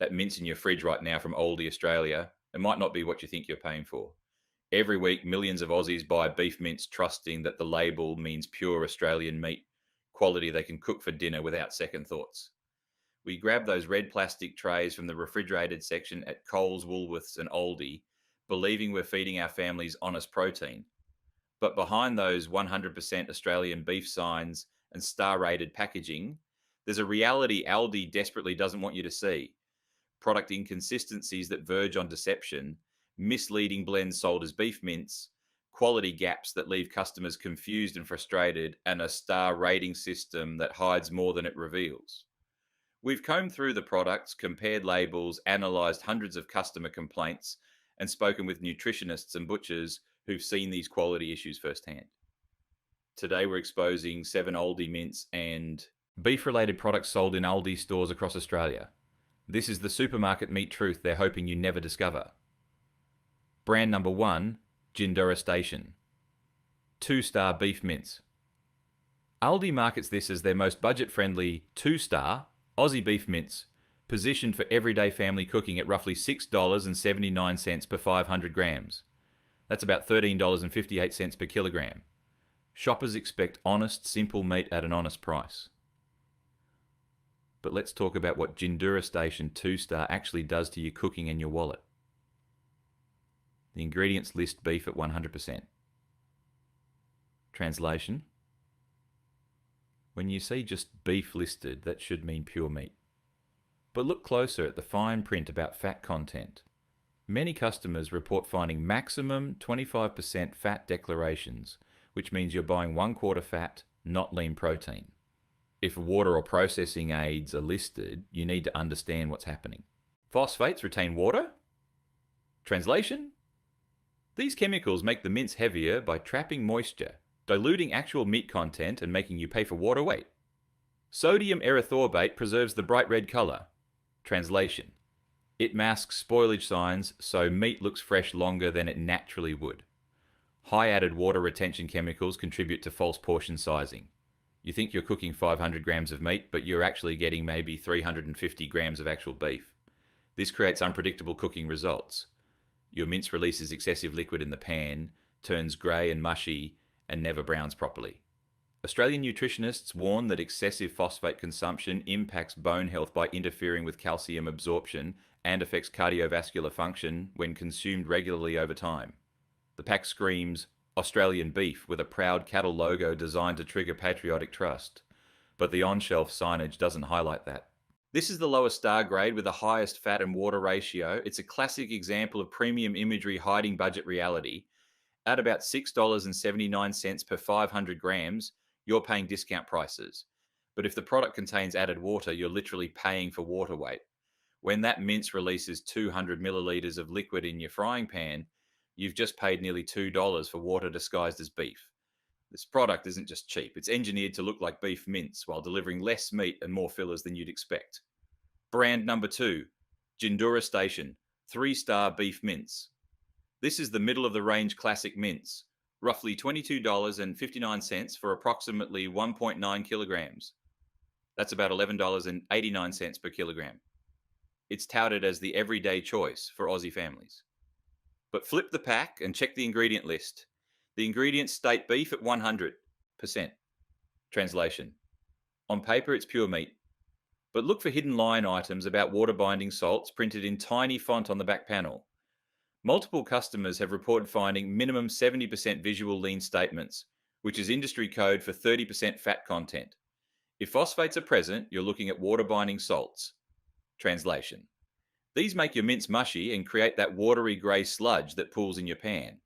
That mince in your fridge right now from Aldi, Australia, it might not be what you think you're paying for. Every week, millions of Aussies buy beef mince trusting that the label means pure Australian meat, quality they can cook for dinner without second thoughts. We grab those red plastic trays from the refrigerated section at Coles, Woolworths, and Aldi, believing we're feeding our families honest protein. But behind those 100% Australian beef signs and star rated packaging, there's a reality Aldi desperately doesn't want you to see: product inconsistencies that verge on deception, misleading blends sold as beef mince, quality gaps that leave customers confused and frustrated, and a star rating system that hides more than it reveals. We've combed through the products, compared labels, analysed hundreds of customer complaints, and spoken with nutritionists and butchers who've seen these quality issues firsthand. Today, we're exposing 7 Aldi mince and beef related products sold in Aldi stores across Australia. This is the supermarket meat truth they're hoping you never discover. Brand number 1, Gindura Station. 2-star beef mince. Aldi markets this as their most budget-friendly 2-star Aussie beef mince, positioned for everyday family cooking at roughly $6.79 per 500 grams. That's about $13.58 per kilogram. Shoppers expect honest, simple meat at an honest price. But let's talk about what Gindura Station 2-star actually does to your cooking and your wallet. The ingredients list beef at 100%. Translation: when you see just beef listed, that should mean pure meat. But look closer at the fine print about fat content. Many customers report finding maximum 25% fat declarations, which means you're buying 1/4 fat, not lean protein. If water or processing aids are listed, you need to understand what's happening. Phosphates retain water? Translation: these chemicals make the mince heavier by trapping moisture, diluting actual meat content and making you pay for water weight. Sodium erythorbate preserves the bright red colour. Translation: it masks spoilage signs so meat looks fresh longer than it naturally would. High added water retention chemicals contribute to false portion sizing. You think you're cooking 500 grams of meat, but you're actually getting maybe 350 grams of actual beef. This creates unpredictable cooking results. Your mince releases excessive liquid in the pan, turns grey and mushy, and never browns properly. Australian nutritionists warn that excessive phosphate consumption impacts bone health by interfering with calcium absorption and affects cardiovascular function when consumed regularly over time. The pack screams Australian beef with a proud cattle logo designed to trigger patriotic trust, but the on-shelf signage doesn't highlight that. This is the lowest star grade with the highest fat and water ratio. It's a classic example of premium imagery hiding budget reality. At about $6.79 per 500 grams, you're paying discount prices. But if the product contains added water, you're literally paying for water weight. When that mince releases 200 millilitres of liquid in your frying pan, you've just paid nearly $2 for water disguised as beef. This product isn't just cheap, it's engineered to look like beef mince while delivering less meat and more fillers than you'd expect. Brand number 2, Gindura Station, 3-star beef mince. This is the middle of the range classic mince, roughly $22.59 for approximately 1.9 kilograms. That's about $11.89 per kilogram. It's touted as the everyday choice for Aussie families. But flip the pack and check the ingredient list. The ingredients state beef at 100%. Translation: on paper, it's pure meat. But look for hidden line items about water-binding salts printed in tiny font on the back panel. Multiple customers have reported finding minimum 70% visual lean statements, which is industry code for 30% fat content. If phosphates are present, you're looking at water-binding salts. Translation: these make your mince mushy and create that watery grey sludge that pools in your pan.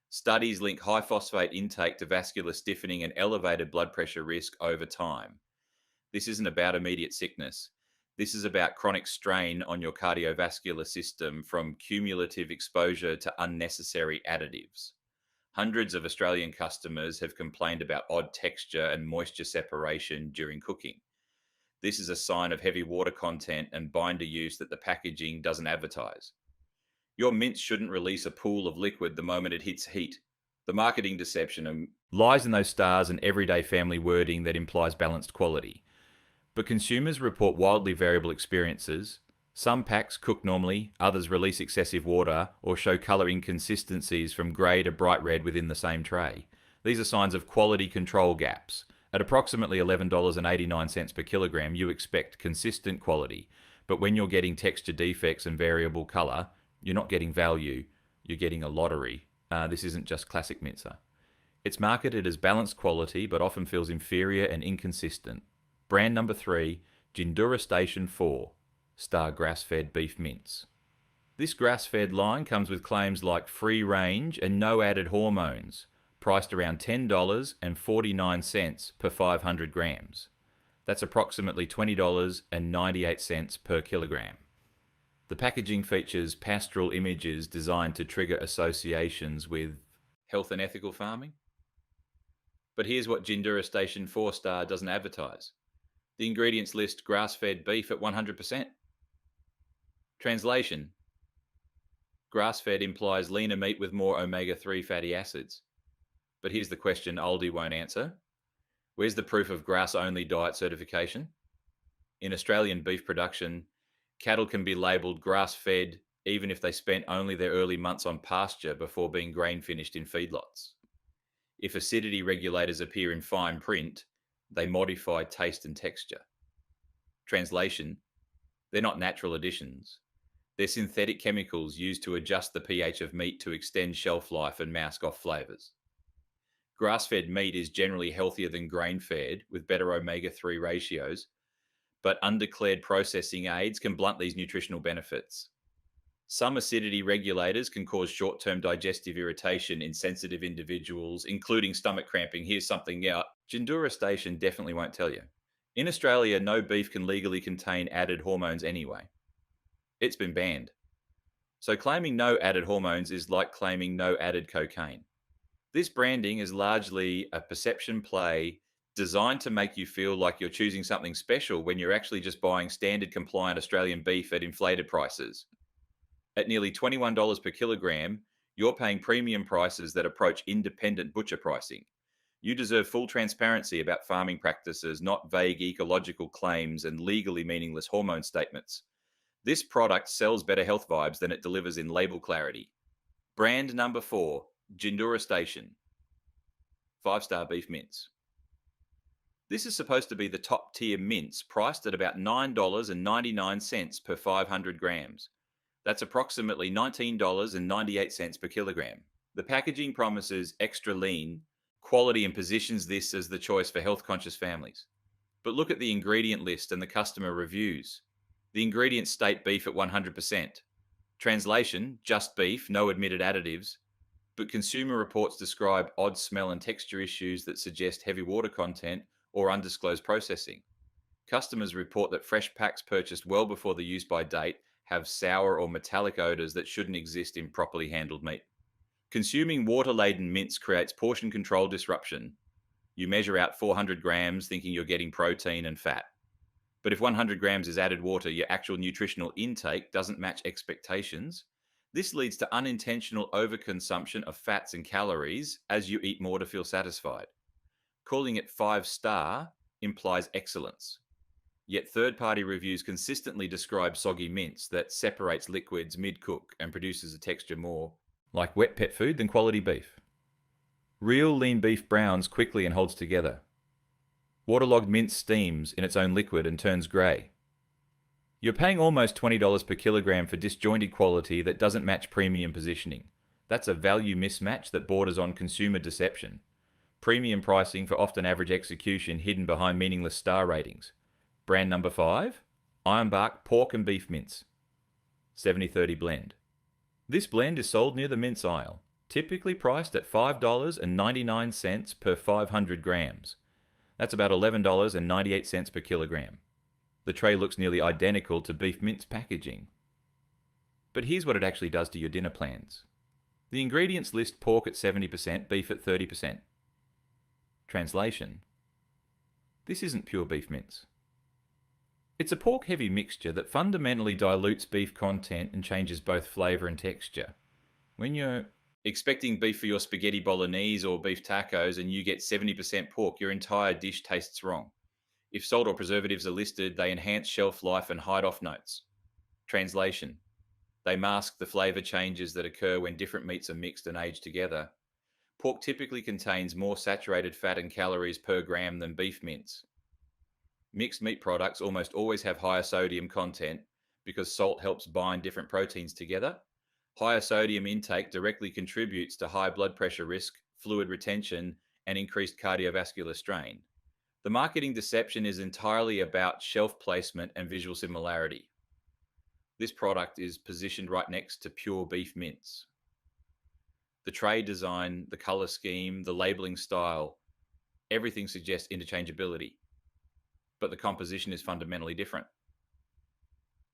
Studies link high phosphate intake to vascular stiffening and elevated blood pressure risk over time. This isn't about immediate sickness. This is about chronic strain on your cardiovascular system from cumulative exposure to unnecessary additives. Hundreds of Australian customers have complained about odd texture and moisture separation during cooking. This is a sign of heavy water content and binder use that the packaging doesn't advertise. Your mince shouldn't release a pool of liquid the moment it hits heat. The marketing deception lies in those stars and everyday family wording that implies balanced quality. But consumers report wildly variable experiences. Some packs cook normally, others release excessive water or show colour inconsistencies from grey to bright red within the same tray. These are signs of quality control gaps. At approximately $11.89 per kilogram, you expect consistent quality, but when you're getting texture defects and variable colour, you're not getting value, you're getting a lottery. This isn't just classic mincer. It's marketed as balanced quality, but often feels inferior and inconsistent. Brand number 3, Gindura Station 4, Star grass-fed beef mince. This grass-fed line comes with claims like free range and no added hormones, priced around $10.49 per 500 grams. That's approximately $20.98 per kilogram. The packaging features pastoral images designed to trigger associations with health and ethical farming. But here's what Gindura Station 4 Star doesn't advertise. The ingredients list grass-fed beef at 100%. Translation: grass-fed implies leaner meat with more omega-3 fatty acids. But here's the question Aldi won't answer. Where's the proof of grass-only diet certification? In Australian beef production, cattle can be labelled grass-fed even if they spent only their early months on pasture before being grain-finished in feedlots. If acidity regulators appear in fine print, they modify taste and texture. Translation: they're not natural additions. They're synthetic chemicals used to adjust the pH of meat to extend shelf life and mask off flavours. Grass-fed meat is generally healthier than grain-fed with better omega-3 ratios, but undeclared processing aids can blunt these nutritional benefits. Some acidity regulators can cause short-term digestive irritation in sensitive individuals, including stomach cramping. Here's something out Gindura Station definitely won't tell you. In Australia, no beef can legally contain added hormones anyway. It's been banned. So claiming no added hormones is like claiming no added cocaine. This branding is largely a perception play designed to make you feel like you're choosing something special when you're actually just buying standard compliant Australian beef at inflated prices. At nearly $21 per kilogram, you're paying premium prices that approach independent butcher pricing. You deserve full transparency about farming practices, not vague ecological claims and legally meaningless hormone statements. This product sells better health vibes than it delivers in label clarity. Brand number 4, Gindura Station, 5-star beef mince. This is supposed to be the top tier mince, priced at about $9.99 per 500 grams. That's approximately $19.98 per kilogram. The packaging promises extra lean quality and positions this as the choice for health-conscious families. But look at the ingredient list and the customer reviews. The ingredients state beef at 100%. Translation: just beef, no admitted additives. But consumer reports describe odd smell and texture issues that suggest heavy water content or undisclosed processing. Customers report that fresh packs purchased well before the use-by date have sour or metallic odours that shouldn't exist in properly handled meat. Consuming water-laden mince creates portion control disruption. You measure out 400 grams thinking you're getting protein and fat. But if 100 grams is added water, your actual nutritional intake doesn't match expectations. This leads to unintentional overconsumption of fats and calories as you eat more to feel satisfied. Calling it 5-star implies excellence. Yet third-party reviews consistently describe soggy mince that separates liquids mid-cook and produces a texture more like wet pet food than quality beef. Real lean beef browns quickly and holds together. Waterlogged mince steams in its own liquid and turns grey. You're paying almost $20 per kilogram for disjointed quality that doesn't match premium positioning. That's a value mismatch that borders on consumer deception. Premium pricing for often average execution hidden behind meaningless star ratings. Brand number 5, Ironbark Pork and Beef Mince, 70-30 blend. This blend is sold near the mince aisle, typically priced at $5.99 per 500 grams. That's about $11.98 per kilogram. The tray looks nearly identical to beef mince packaging. But here's what it actually does to your dinner plans. The ingredients list pork at 70%, beef at 30%. Translation: this isn't pure beef mince. It's a pork-heavy mixture that fundamentally dilutes beef content and changes both flavour and texture. When you're expecting beef for your spaghetti bolognese or beef tacos and you get 70% pork, your entire dish tastes wrong. If salt or preservatives are listed, they enhance shelf life and hide off notes. Translation: they mask the flavour changes that occur when different meats are mixed and aged together. Pork typically contains more saturated fat and calories per gram than beef mince. Mixed meat products almost always have higher sodium content because salt helps bind different proteins together. Higher sodium intake directly contributes to high blood pressure risk, fluid retention, and increased cardiovascular strain. The marketing deception is entirely about shelf placement and visual similarity. This product is positioned right next to pure beef mince. The tray design, the color scheme, the labeling style, everything suggests interchangeability, but the composition is fundamentally different.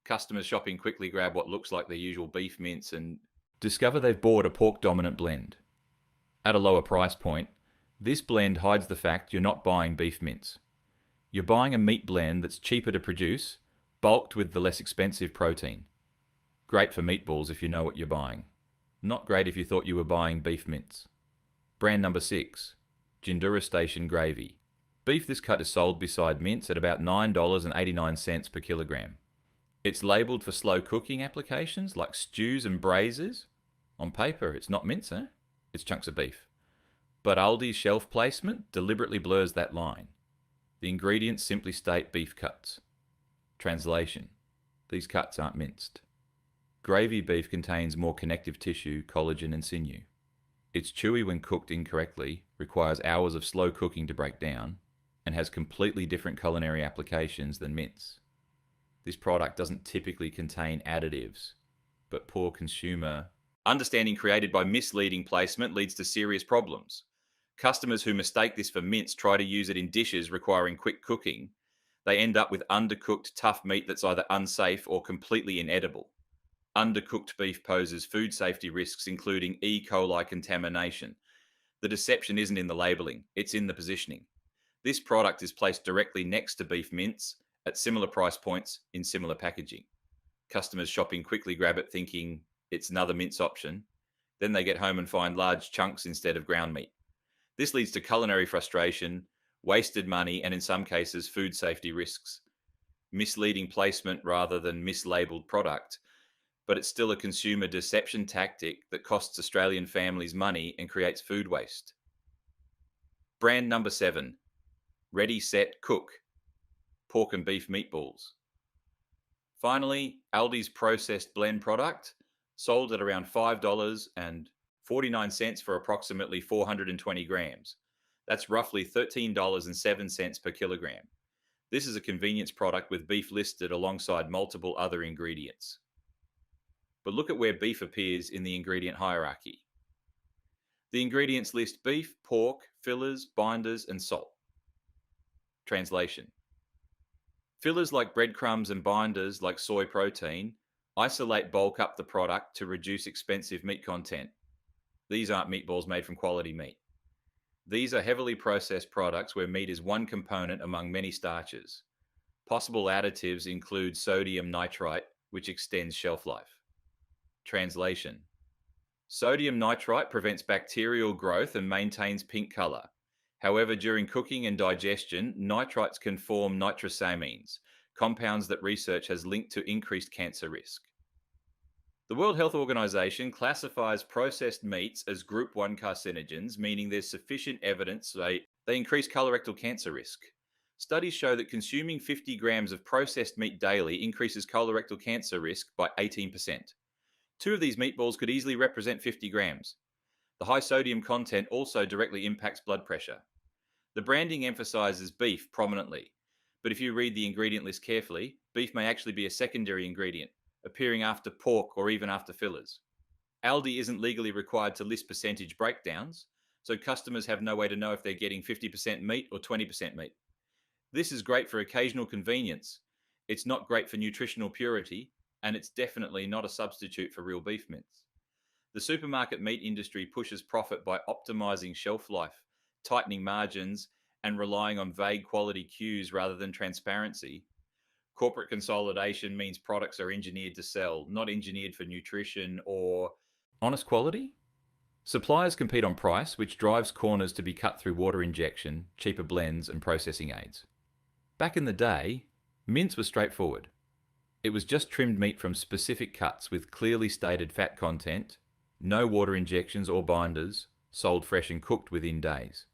Customers shopping quickly grab what looks like their usual beef mince and discover they've bought a pork dominant blend. At a lower price point, this blend hides the fact you're not buying beef mince. You're buying a meat blend that's cheaper to produce, bulked with the less expensive protein. Great for meatballs if you know what you're buying. Not great if you thought you were buying beef mince. Brand number 6, Gindura Station Gravy. Beef this cut is sold beside mince at about $9.89 per kilogram. It's labelled for slow cooking applications like stews and braises. On paper, it's not mince, eh? It's chunks of beef. But Aldi's shelf placement deliberately blurs that line. The ingredients simply state beef cuts. Translation: these cuts aren't minced. Gravy beef contains more connective tissue, collagen and sinew. It's chewy when cooked incorrectly, requires hours of slow cooking to break down, and has completely different culinary applications than mince. This product doesn't typically contain additives, but poor consumer understanding created by misleading placement leads to serious problems. Customers who mistake this for mince try to use it in dishes requiring quick cooking. They end up with undercooked, tough meat that's either unsafe or completely inedible. Undercooked beef poses food safety risks, including E. coli contamination. The deception isn't in the labelling, it's in the positioning. This product is placed directly next to beef mince at similar price points in similar packaging. Customers shopping quickly grab it thinking it's another mince option. Then they get home and find large chunks instead of ground meat. This leads to culinary frustration, wasted money, and in some cases, food safety risks. Misleading placement rather than mislabeled product, but it's still a consumer deception tactic that costs Australian families money and creates food waste. Brand number 7, Ready, Set, Cook. Pork and beef meatballs. Finally, Aldi's processed blend product, sold at around $5.49 for approximately 420 grams. That's roughly $13.07 per kilogram. This is a convenience product with beef listed alongside multiple other ingredients. But look at where beef appears in the ingredient hierarchy. The ingredients list beef, pork, fillers, binders, and salt. Translation: fillers like breadcrumbs and binders like soy protein isolate bulk up the product to reduce expensive meat content. These aren't meatballs made from quality meat. These are heavily processed products where meat is one component among many starches. Possible additives include sodium nitrite, which extends shelf life. Translation: sodium nitrite prevents bacterial growth and maintains pink color. However, during cooking and digestion, nitrites can form nitrosamines, compounds that research has linked to increased cancer risk. The World Health Organization classifies processed meats as Group 1 carcinogens, meaning there's sufficient evidence they increase colorectal cancer risk. Studies show that consuming 50 grams of processed meat daily increases colorectal cancer risk by 18%. 2 of these meatballs could easily represent 50 grams. The high sodium content also directly impacts blood pressure. The branding emphasizes beef prominently, but if you read the ingredient list carefully, beef may actually be a secondary ingredient, appearing after pork or even after fillers. Aldi isn't legally required to list percentage breakdowns, so customers have no way to know if they're getting 50% meat or 20% meat. This is great for occasional convenience. It's not great for nutritional purity, and it's definitely not a substitute for real beef mince. The supermarket meat industry pushes profit by optimizing shelf life, tightening margins, and relying on vague quality cues rather than transparency. Corporate consolidation means products are engineered to sell, not engineered for nutrition or honest quality. Suppliers compete on price, which drives corners to be cut through water injection, cheaper blends, and processing aids. Back in the day, mince was straightforward. It was just trimmed meat from specific cuts with clearly stated fat content, no water injections or binders, sold fresh and cooked within days.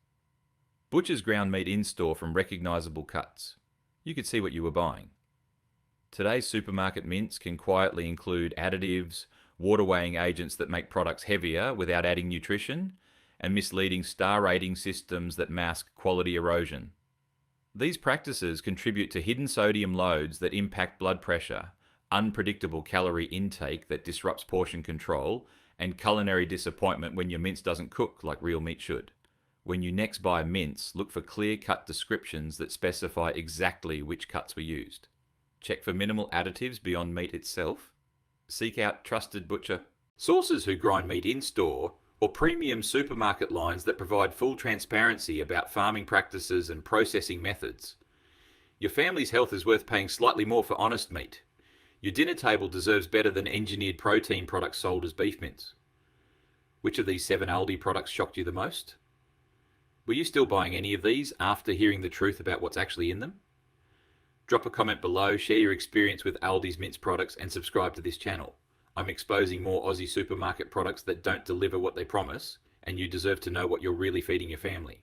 Butcher's ground meat in store from recognisable cuts. You could see what you were buying. Today's supermarket mince can quietly include additives, water weighing agents that make products heavier without adding nutrition, and misleading star rating systems that mask quality erosion. These practices contribute to hidden sodium loads that impact blood pressure, unpredictable calorie intake that disrupts portion control, and culinary disappointment when your mince doesn't cook like real meat should. When you next buy mince, look for clear-cut descriptions that specify exactly which cuts were used. Check for minimal additives beyond meat itself. Seek out trusted butcher sources who grind meat in store, or premium supermarket lines that provide full transparency about farming practices and processing methods. Your family's health is worth paying slightly more for honest meat. Your dinner table deserves better than engineered protein products sold as beef mince. Which of these 7 Aldi products shocked you the most? Were you still buying any of these after hearing the truth about what's actually in them? Drop a comment below, share your experience with Aldi's mince products, and subscribe to this channel. I'm exposing more Aussie supermarket products that don't deliver what they promise, and you deserve to know what you're really feeding your family.